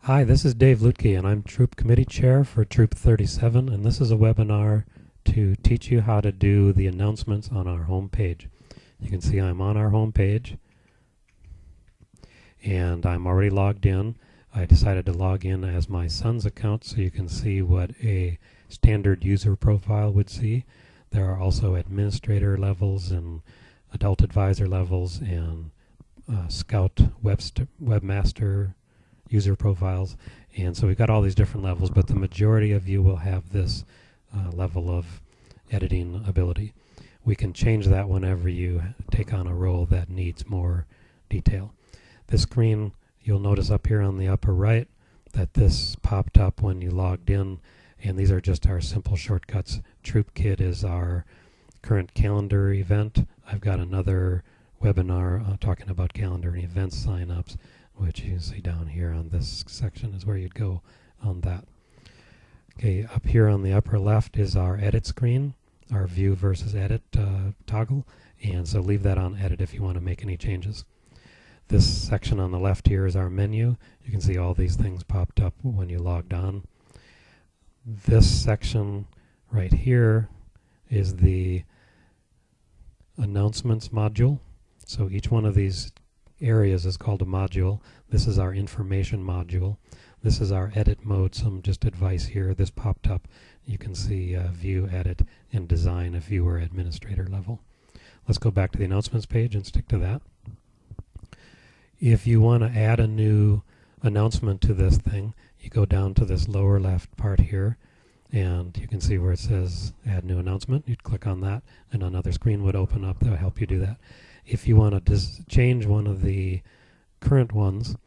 Hi, this is Dave Lutke, and I'm Troop Committee Chair for Troop 37, and this is a webinar to teach you how to do the announcements on our home page. You can see I'm on our home page, and I'm already logged in. I decided to log in as my son's account so you can see what a standard user profile would see. There are also administrator levels and adult advisor levels and Scout webmaster user profiles, and so we've got all these different levels, but the majority of you will have this level of editing ability. We can change that whenever you take on a role that needs more detail. This screen, you'll notice up here on the upper right that this popped up when you logged in, and these are just our simple shortcuts. Troop Kit is our current calendar event. I've got another webinar talking about calendar and event signups, which you can see down here on this section is where you'd go on that. Okay, up here on the upper left is our edit screen, our view versus edit toggle, and so leave that on edit if you want to make any changes. This section on the left here is our menu. You can see all these things popped up when you logged on. This section right here is the announcements module. So each one of these areas is called a module. This is our information module. This is our edit mode. Some just advice here. This popped up. You can see view, edit, and design if you were administrator level. Let's go back to the announcements page and stick to that. If you want to add a new announcement to this thing, you go down to this lower left part here, and you can see where it says add new announcement. You'd click on that, and another screen would open up that will help you do that. If you want to change one of the current ones,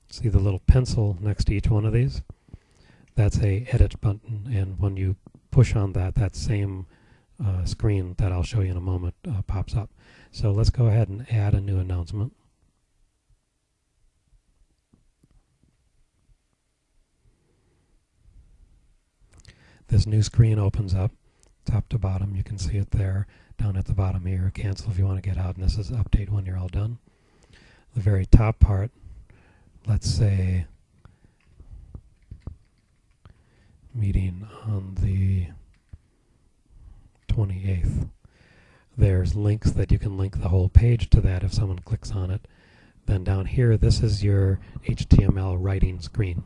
see the little pencil next to each one of these? That's a edit button, and when you push on that, that same screen that I'll show you in a moment pops up. So let's go ahead and add a new announcement. This new screen opens up, top to bottom. You can see it there. Down at the bottom here, cancel if you want to get out, and this is update when you're all done. The very top part, let's say meeting on the 28th. There's links that you can link the whole page to that if someone clicks on it. Then down here, this is your HTML writing screen.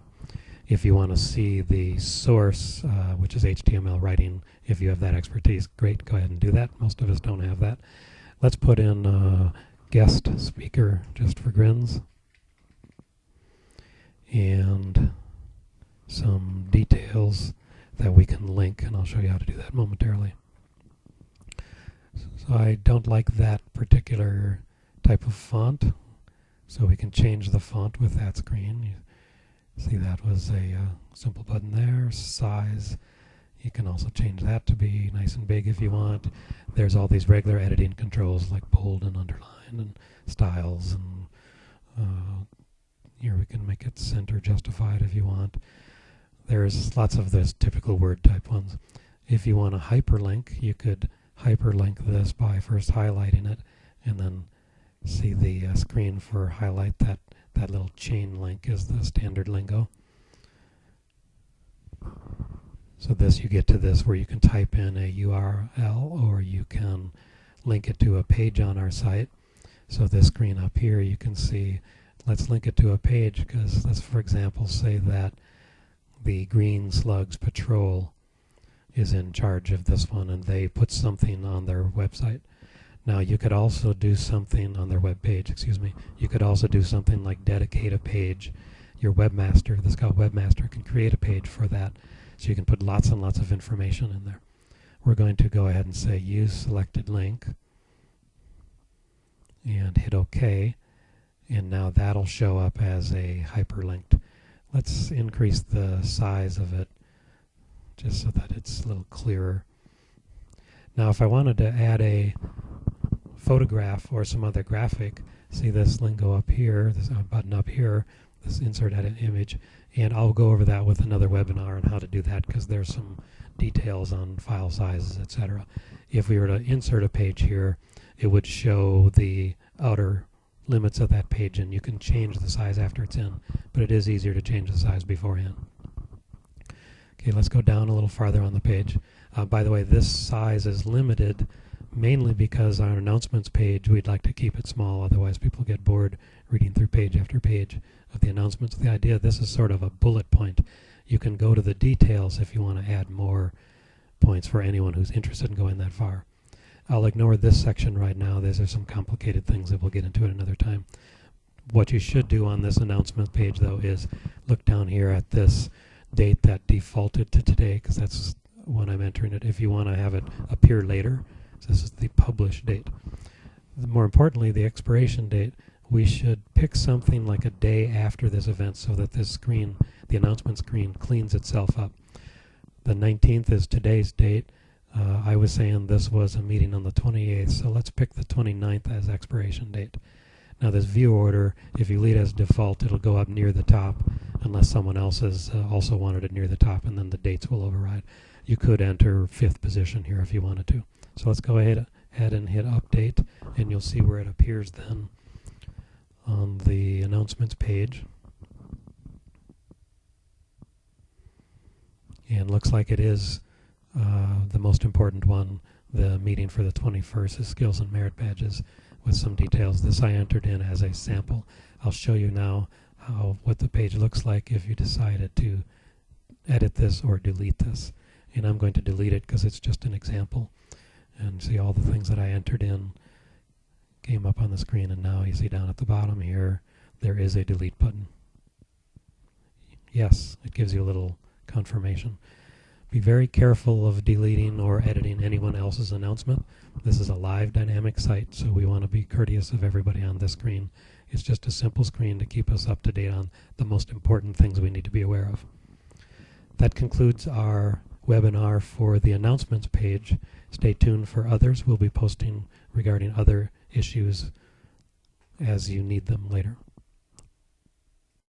If you want to see the source, which is HTML writing, if you have that expertise, great, go ahead and do that. Most of us don't have that. Let's put in guest speaker just for grins. And some details that we can link, and I'll show you how to do that momentarily. So I don't like that particular type of font, so we can change the font with that screen. See, that was a simple button there. Size, you can also change that to be nice and big if you want. There's all these regular editing controls like bold and underline and styles, and here we can make it center justified if you want. There's lots of those typical word type ones. If you want a hyperlink, you could hyperlink this by first highlighting it and then see the screen for highlight. That little chain link is the standard lingo. So this, you get to this where you can type in a URL or you can link it to a page on our site. So this screen up here, you can see, let's link it to a page, because let's, for example, say that the Green Slugs Patrol is in charge of this one and they put something on their website. Now you could also do something on their web page, excuse me. You could also do something like dedicate a page. Your webmaster, the Scout webmaster, can create a page for that. So you can put lots and lots of information in there. We're going to go ahead and say use selected link and hit OK. And now that'll show up as a hyperlinked. Let's increase the size of it just so that it's a little clearer. Now if I wanted to add a photograph or some other graphic, see this lingo up here, this button up here, this insert edit image, and I'll go over that with another webinar on how to do that, because there's some details on file sizes, etc. If we were to insert a page here, it would show the outer limits of that page, and you can change the size after it's in but it is easier to change the size beforehand. Okay, let's go down a little farther on the page. By the way, this size is limited mainly because our announcements page, we'd like to keep it small, otherwise people get bored reading through page after page of the announcements. The idea, this is sort of a bullet point. You can go to the details if you want to add more points for anyone who's interested in going that far. I'll ignore this section right now. These are some complicated things that we'll get into at another time. What you should do on this announcement page, though, is look down here at this date that defaulted to today, because that's when I'm entering it. If you want to have it appear later, so this is the publish date. More importantly, the expiration date, we should pick something like a day after this event so that this screen, the announcement screen, cleans itself up. The 19th is today's date. I was saying this was a meeting on the 28th, so let's pick the 29th as expiration date. Now this view order, if you leave it as default, it'll go up near the top unless someone else has also wanted it near the top, and then the dates will override. You could enter 5th position here if you wanted to. So let's go ahead and hit update, and you'll see where it appears then on the announcements page. And looks like it is the most important one. The meeting for the 21st is skills and merit badges with some details. This I entered in as a sample. I'll show you now what the page looks like if you decided to edit this or delete this. And I'm going to delete it because it's just an example. And see all the things that I entered in came up on the screen, and now you see down at the bottom here there is a delete button. Yes, it gives you a little confirmation. Be very careful of deleting or editing anyone else's announcement. This is a live dynamic site, so we want to be courteous of everybody on this screen. It's just a simple screen to keep us up to date on the most important things we need to be aware of. That concludes our webinar for the announcements page. Stay tuned for others. We'll be posting regarding other issues as you need them later.